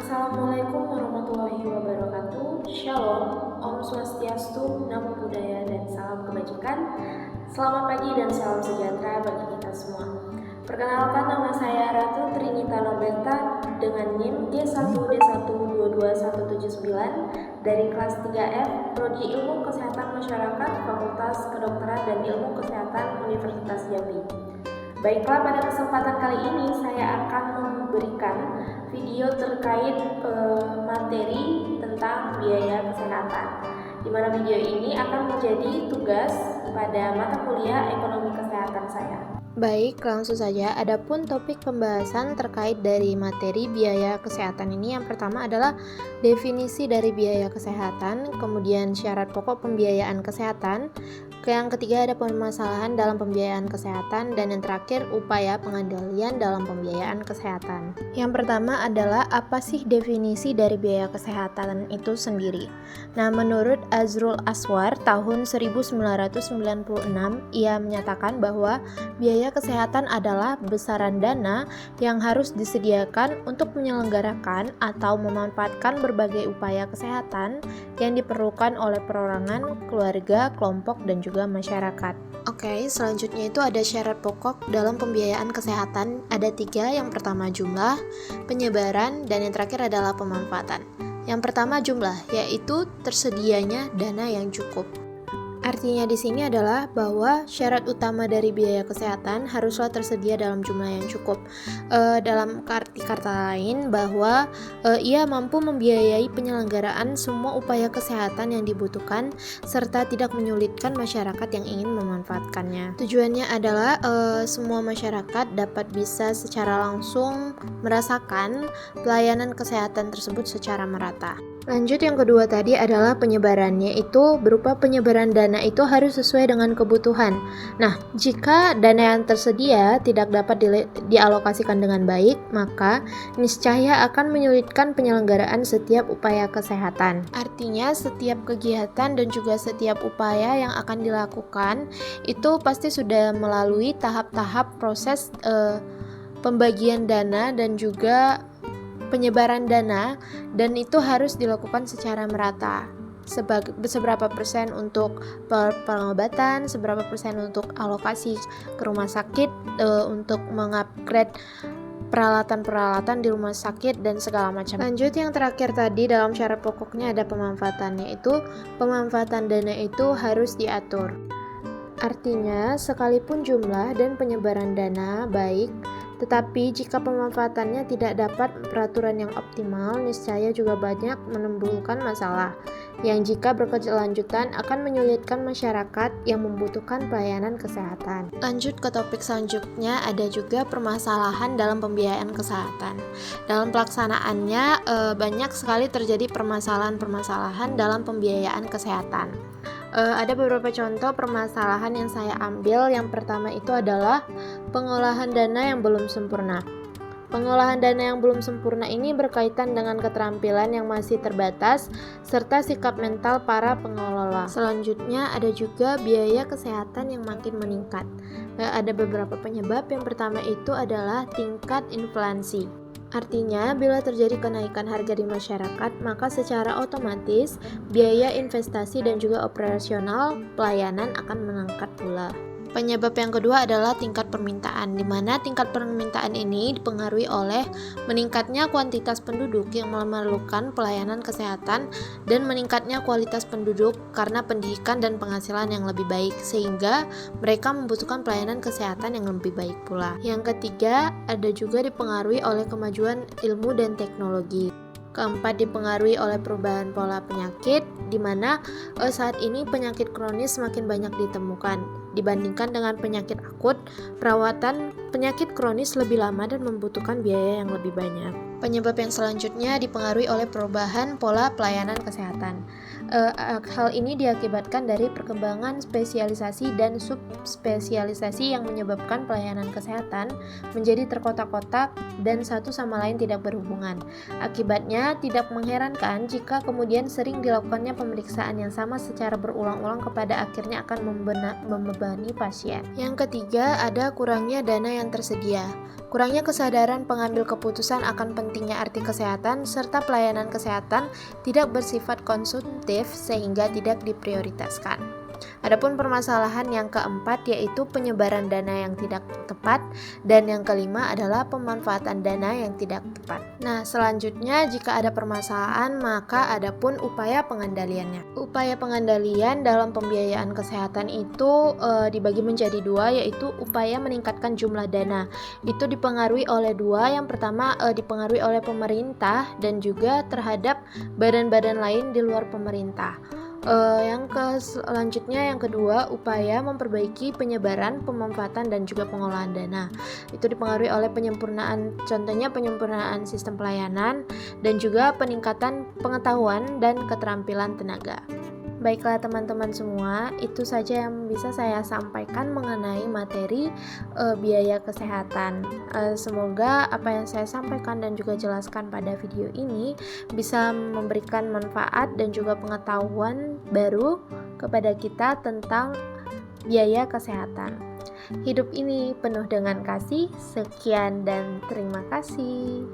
Assalamualaikum warahmatullahi wabarakatuh. Shalom, Om Swastiastu, Namo Buddhaya, dan salam kebajikan. Selamat pagi dan salam sejahtera bagi kita semua. Perkenalkan, nama saya Ratu Trinita Norberta dengan NIM G1D1222179 dari kelas 3F Prodi Ilmu Kesehatan Masyarakat Fakultas Kedokteran dan Ilmu Kesehatan Universitas Jambi. Baiklah, pada kesempatan kali ini saya akan memberikan video terkait materi tentang biaya kesehatan, di mana video ini akan menjadi tugas pada mata kuliah ekonomi kesehatan saya. Baik, langsung saja. Adapun topik pembahasan terkait dari materi biaya kesehatan ini, yang pertama adalah definisi dari biaya kesehatan, kemudian syarat pokok pembiayaan kesehatan, yang ketiga ada permasalahan dalam pembiayaan kesehatan, dan yang terakhir upaya pengendalian dalam pembiayaan kesehatan. Yang pertama adalah apa sih definisi dari biaya kesehatan itu sendiri. Nah, menurut Azrul Aswar tahun 1996, ia menyatakan bahwa biaya kesehatan adalah besaran dana yang harus disediakan untuk menyelenggarakan atau memanfaatkan berbagai upaya kesehatan yang diperlukan oleh perorangan, keluarga, kelompok, dan juga masyarakat. Oke, selanjutnya itu ada syarat pokok dalam pembiayaan kesehatan. Ada 3, yang pertama jumlah, penyebaran, dan yang terakhir adalah pemanfaatan. Yang pertama jumlah, yaitu tersedianya dana yang cukup. Artinya di sini adalah bahwa syarat utama dari biaya kesehatan haruslah tersedia dalam jumlah yang cukup. Dalam arti kata lain bahwa ia mampu membiayai penyelenggaraan semua upaya kesehatan yang dibutuhkan serta tidak menyulitkan masyarakat yang ingin memanfaatkannya. Tujuannya adalah semua masyarakat dapat bisa secara langsung merasakan pelayanan kesehatan tersebut secara merata. Lanjut, yang kedua tadi adalah penyebarannya, itu berupa penyebaran dana itu harus sesuai dengan kebutuhan. Nah, jika dana yang tersedia tidak dapat dialokasikan dengan baik, maka niscaya akan menyulitkan penyelenggaraan setiap upaya kesehatan. Artinya, setiap kegiatan dan juga setiap upaya yang akan dilakukan itu pasti sudah melalui tahap-tahap proses pembagian dana dan juga penyebaran dana, dan itu harus dilakukan secara merata. Seberapa persen untuk pengobatan, seberapa persen untuk alokasi ke rumah sakit, untuk mengupgrade peralatan-peralatan di rumah sakit, dan segala macam. Lanjut, yang terakhir tadi dalam syarat pokoknya ada pemanfaatannya, itu pemanfaatan dana itu harus diatur. Artinya, sekalipun jumlah dan penyebaran dana baik, tetapi jika pemanfaatannya tidak dapat peraturan yang optimal, niscaya juga banyak menimbulkan masalah, yang jika berkelanjutan akan menyulitkan masyarakat yang membutuhkan pelayanan kesehatan. Lanjut ke topik selanjutnya, ada juga permasalahan dalam pembiayaan kesehatan. Dalam pelaksanaannya, banyak sekali terjadi permasalahan-permasalahan dalam pembiayaan kesehatan. Ada beberapa contoh permasalahan yang saya ambil. Yang pertama itu adalah pengolahan dana yang belum sempurna. Pengolahan dana yang belum sempurna ini berkaitan dengan keterampilan yang masih terbatas serta sikap mental para pengelola. Selanjutnya ada juga biaya kesehatan yang makin meningkat. Ada beberapa penyebab. Yang pertama itu adalah tingkat inflasi. Artinya, bila terjadi kenaikan harga di masyarakat, maka secara otomatis biaya investasi dan juga operasional pelayanan akan meningkat pula. Penyebab yang kedua adalah tingkat permintaan, di mana tingkat permintaan ini dipengaruhi oleh meningkatnya kuantitas penduduk yang memerlukan pelayanan kesehatan dan meningkatnya kualitas penduduk karena pendidikan dan penghasilan yang lebih baik, sehingga mereka membutuhkan pelayanan kesehatan yang lebih baik pula. Yang ketiga, ada juga dipengaruhi oleh kemajuan ilmu dan teknologi. Keempat, dipengaruhi oleh perubahan pola penyakit, di mana saat ini penyakit kronis semakin banyak ditemukan. Dibandingkan dengan penyakit akut, perawatan penyakit kronis lebih lama dan membutuhkan biaya yang lebih banyak. Penyebab yang selanjutnya dipengaruhi oleh perubahan pola pelayanan kesehatan. Hal ini diakibatkan dari perkembangan spesialisasi dan subspesialisasi yang menyebabkan pelayanan kesehatan menjadi terkotak-kotak dan satu sama lain tidak berhubungan. Akibatnya, tidak mengherankan jika kemudian sering dilakukannya pemeriksaan yang sama secara berulang-ulang kepada akhirnya akan membebani pasien. Yang ketiga, ada kurangnya dana yang tersedia. Kurangnya kesadaran pengambil keputusan akan pentingnya arti kesehatan serta pelayanan kesehatan tidak bersifat konsumtif sehingga tidak diprioritaskan. Adapun permasalahan yang keempat yaitu penyebaran dana yang tidak tepat, dan yang kelima adalah pemanfaatan dana yang tidak tepat. Nah, selanjutnya jika ada permasalahan maka ada pun upaya pengendaliannya. Upaya pengendalian dalam pembiayaan kesehatan itu dibagi menjadi dua, yaitu upaya meningkatkan jumlah dana. Itu dipengaruhi oleh dua. Yang pertama dipengaruhi oleh pemerintah dan juga terhadap badan-badan lain di luar pemerintah. Selanjutnya yang kedua, upaya memperbaiki penyebaran, pemanfaatan dan juga pengolahan dana. Itu dipengaruhi oleh contohnya penyempurnaan sistem pelayanan dan juga peningkatan pengetahuan dan keterampilan tenaga. Baiklah teman-teman semua, itu saja yang bisa saya sampaikan mengenai materi biaya kesehatan. Semoga apa yang saya sampaikan dan juga jelaskan pada video ini bisa memberikan manfaat dan juga pengetahuan baru kepada kita tentang biaya kesehatan. Hidup ini penuh dengan kasih. Sekian dan terima kasih.